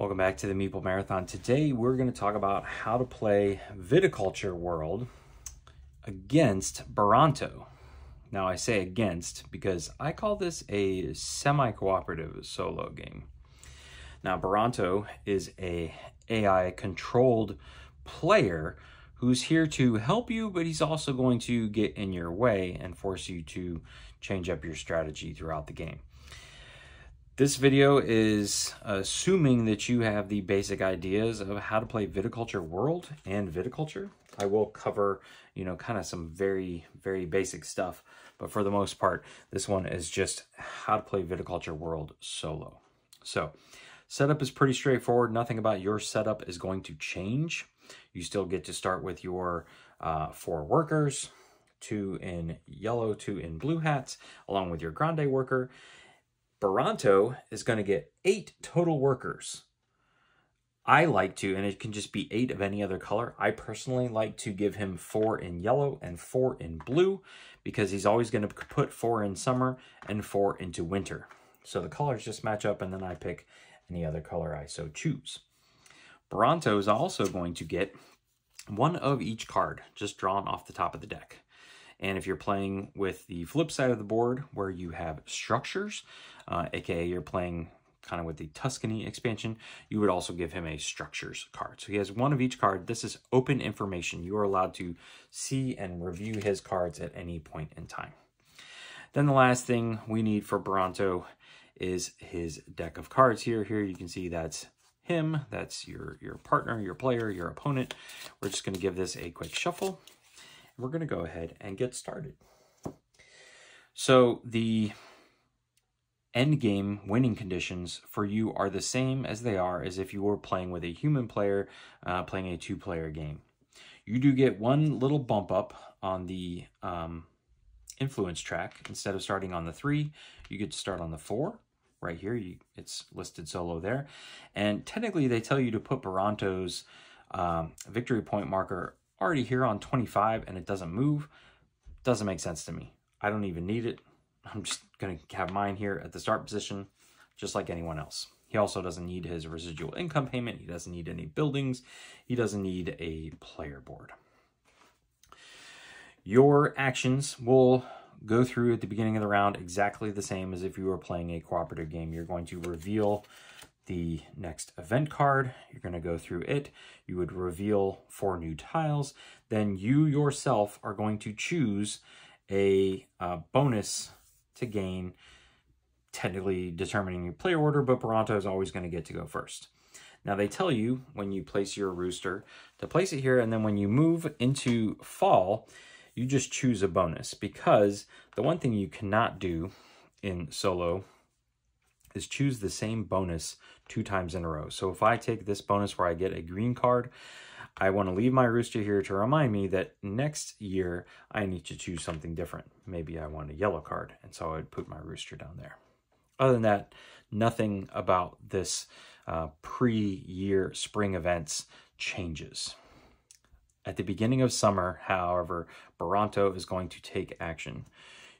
Welcome back to the Meeple Marathon. Today we're going to talk about how to play Viticulture World against Buranto. Now I say against because I call this a semi-cooperative solo game. Now Bronto is a AI controlled player who's here to help you, but he's also going to get in your way and force you to change up your strategy throughout the game. This video is assuming that you have the basic ideas of how to play Viticulture World and Viticulture. I will cover, kind of some very, very basic stuff, but for the most part, this one is just how to play Viticulture World solo. So, setup is pretty straightforward. Nothing about your setup is going to change. You still get to start with your 4 workers, 2 in yellow, 2 in blue hats, along with your grande worker. Buranto is going to get 8 total workers. I like to, and it can just be 8 of any other color. I personally like to give him 4 in yellow and 4 in blue because he's always going to put 4 in summer and 4 into winter. So the colors just match up, and then I pick any other color I so choose. Buranto is also going to get 1 of each card just drawn off the top of the deck. And if you're playing with the flip side of the board where you have structures, aka you're playing kind of with the Tuscany expansion, you would also give him a structures card. So he has 1 of each card. This is open information. You are allowed to see and review his cards at any point in time. Then the last thing we need for Buranto is his deck of cards here. Here you can see that's him, that's your partner, your player, your opponent. We're just going to give this a quick shuffle. We're going to go ahead and get started. So the end game winning conditions for you are the same as they are as if you were playing with a human player playing a 2-player game. You do get 1 little bump up on the influence track. Instead of starting on the 3, you get to start on the 4. Right here, it's listed solo there. And technically, they tell you to put Buranto's victory point marker already here on 25, and it doesn't move. Doesn't make sense to me. I don't even need it. I'm just going to have mine here at the start position, just like anyone else. He also doesn't need his residual income payment. He doesn't need any buildings. He doesn't need a player board. Your actions will go through at the beginning of the round exactly the same as if you were playing a cooperative game. You're going to reveal the next event card. You're going to go through it. You would reveal 4 new tiles. Then you yourself are going to choose a bonus to gain, technically determining your player order, but Buranto is always going to get to go first. Now they tell you when you place your rooster to place it here, and then when you move into fall, you just choose a bonus, because the one thing you cannot do in solo is choose the same bonus 2 times in a row. So if I take this bonus where I get a green card, I want to leave my rooster here to remind me that next year I need to choose something different. Maybe I want a yellow card, and so I would put my rooster down there. Other than that, nothing about this pre-year spring events changes. At the beginning of summer, however, Buranto is going to take action.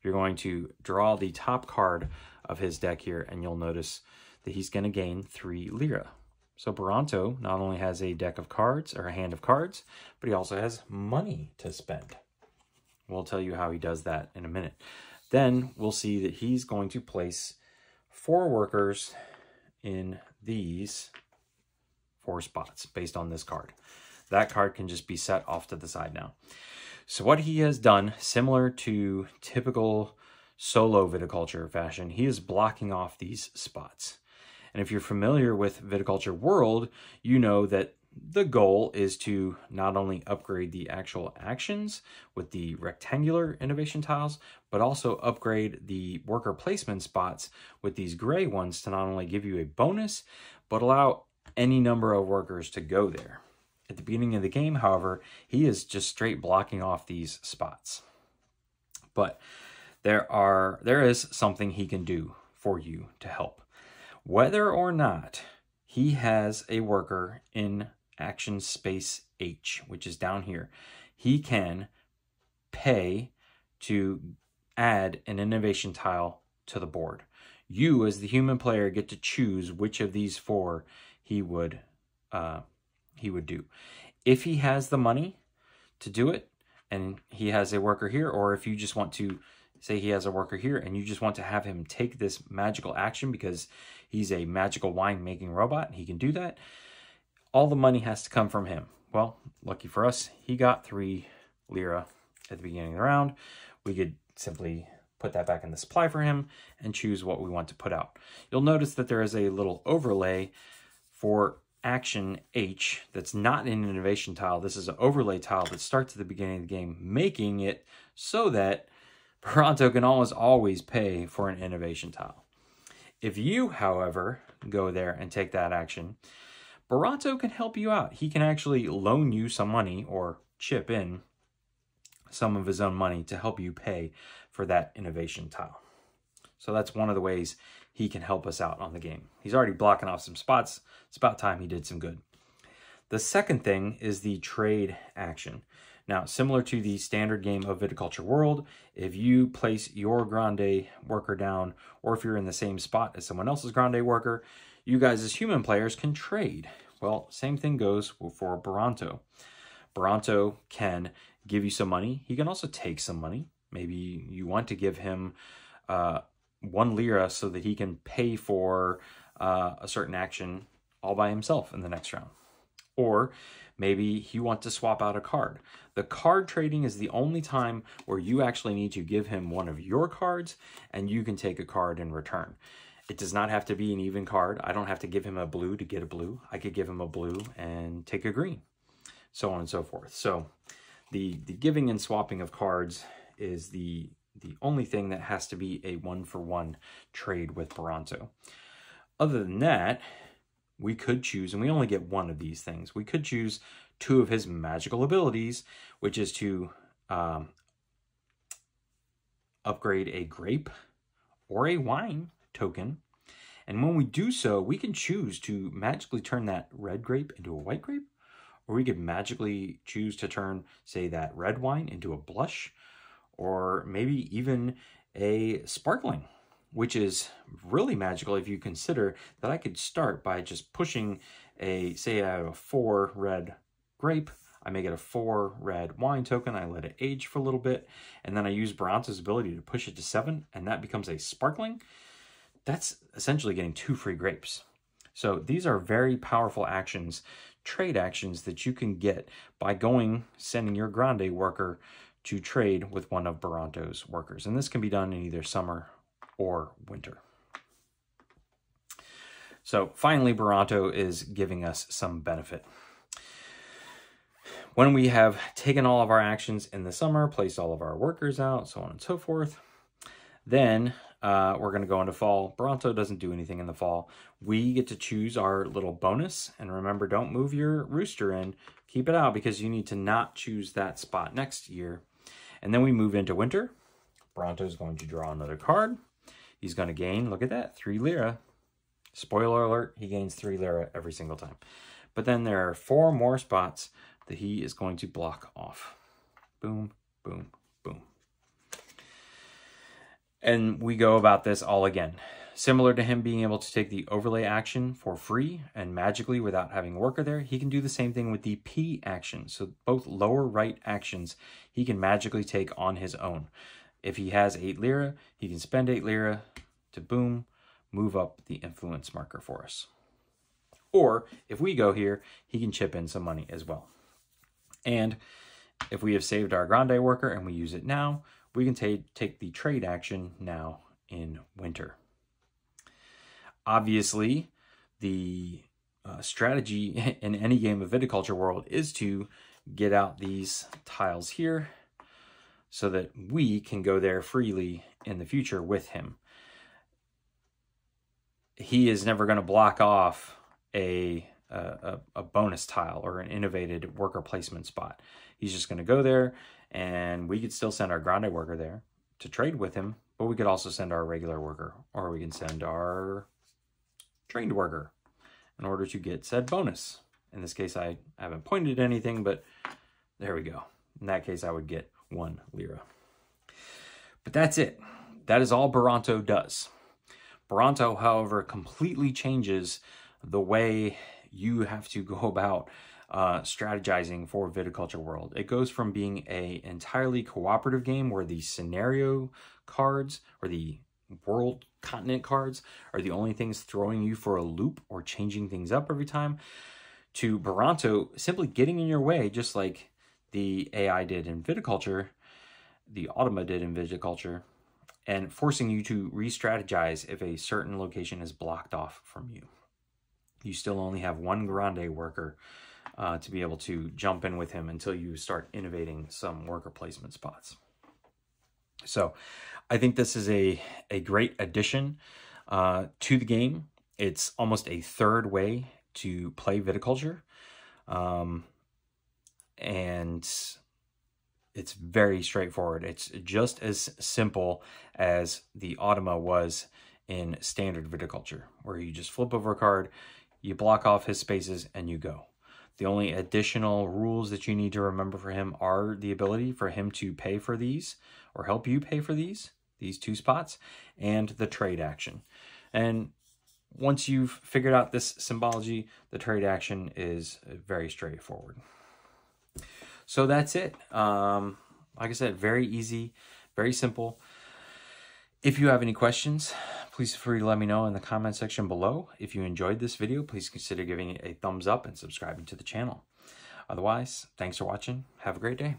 You're going to draw the top card of his deck here, and you'll notice that he's going to gain 3 lira. So Buranto not only has a deck of cards, or a hand of cards, but he also has money to spend. We'll tell you how he does that in a minute. Then we'll see that he's going to place 4 workers in these 4 spots based on this card. That card can just be set off to the side now. So what he has done, similar to typical solo viticulture fashion, he is blocking off these spots. And if you're familiar with Viticulture World, you know that the goal is to not only upgrade the actual actions with the rectangular innovation tiles, but also upgrade the worker placement spots with these gray ones to not only give you a bonus, but allow any number of workers to go there. At the beginning of the game, however, he is just straight blocking off these spots. But there is something he can do for you to help. Whether or not he has a worker in action space H, which is down here, he can pay to add an innovation tile to the board. You, as the human player, get to choose which of these 4 he would do. If he has the money to do it, and he has a worker here, or if you just want to say he has a worker here and you just want to have him take this magical action because he's a magical wine making robot, he can do that. All the money has to come from him. Well, lucky for us, he got 3 lira at the beginning of the round. We could simply put that back in the supply for him and choose what we want to put out. You'll notice that there is a little overlay for action H that's not an innovation tile. This is an overlay tile that starts at the beginning of the game, making it so that Bronto can almost always pay for an innovation tile. If you, however, go there and take that action, Buranto can help you out. He can actually loan you some money or chip in some of his own money to help you pay for that innovation tile. So that's one of the ways he can help us out on the game. He's already blocking off some spots. It's about time he did some good. The second thing is the trade action. Now, similar to the standard game of Viticulture World, if you place your Grande worker down, or if you're in the same spot as someone else's Grande worker, you guys as human players can trade. Well, same thing goes for Buranto. Buranto can give you some money. He can also take some money. Maybe you want to give him 1 lira so that he can pay for a certain action all by himself in the next round. Or maybe you want to swap out a card. The card trading is the only time where you actually need to give him one of your cards and you can take a card in return. It does not have to be an even card. I don't have to give him a blue to get a blue. I could give him a blue and take a green, so on and so forth. So the giving and swapping of cards is the only thing that has to be a 1-for-1 trade with Bronto. Other than that, we could choose, and we only get 1 of these things, we could choose 2 of his magical abilities, which is to upgrade a grape or a wine token. And when we do so, we can choose to magically turn that red grape into a white grape, or we could magically choose to turn, say, that red wine into a blush, or maybe even a sparkling, which is really magical if you consider that I could start by just pushing say I have a 4 red grape, I make it a 4 red wine token, I let it age for a little bit, and then I use Buranto's ability to push it to 7, and that becomes a sparkling. That's essentially getting 2 free grapes. So these are very powerful actions, trade actions that you can get by sending your Grande worker to trade with one of Buranto's workers. And this can be done in either summer or winter. So finally, Buranto is giving us some benefit. When we have taken all of our actions in the summer, placed all of our workers out, so on and so forth, then we're going to go into fall. Bronto doesn't do anything in the fall. We get to choose our little bonus. And remember, don't move your rooster in. Keep it out because you need to not choose that spot next year. And then we move into winter. Bronto's going to draw another card. He's going to gain, look at that, 3 lira. Spoiler alert, he gains 3 lira every single time. But then there are 4 more spots that he is going to block off. Boom, boom, boom. And we go about this all again. Similar to him being able to take the overlay action for free and magically without having a worker there, he can do the same thing with the P action. So both lower right actions he can magically take on his own. If he has 8 lira, he can spend 8 lira to boom, move up the influence marker for us. Or if we go here, he can chip in some money as well. And if we have saved our Grande worker and we use it now, we can take the trade action now in winter. Obviously, the strategy in any game of Viticulture World is to get out these tiles here so that we can go there freely in the future with him. He is never going to block off a bonus tile or an innovated worker placement spot. He's just going to go there, and we could still send our Grande worker there to trade with him, but we could also send our regular worker, or we can send our trained worker in order to get said bonus. In this case, I haven't pointed at anything, but there we go. In that case, I would get 1 lira. But that's it. That is all Buranto does. Bronto, however, completely changes the way you have to go about strategizing for Viticulture World. It goes from being a entirely cooperative game where the scenario cards or the world continent cards are the only things throwing you for a loop or changing things up every time, to Buranto simply getting in your way, just like the AI did in Viticulture, the Automa did in Viticulture, and forcing you to re-strategize if a certain location is blocked off from you. You still only have one Grande worker to be able to jump in with him until you start innovating some worker placement spots. So I think this is a great addition to the game. It's almost a third way to play Viticulture. And it's very straightforward. It's just as simple as the Automa was in standard Viticulture, where you just flip over a card, you block off his spaces, and you go. The only additional rules that you need to remember for him are the ability for him to pay for these, or help you pay for these 2 spots, and the trade action. And once you've figured out this symbology, the trade action is very straightforward. So that's it. Like I said, very easy, very simple. If you have any questions, please feel free to let me know in the comment section below. If you enjoyed this video, please consider giving it a thumbs up and subscribing to the channel. Otherwise, thanks for watching. Have a great day.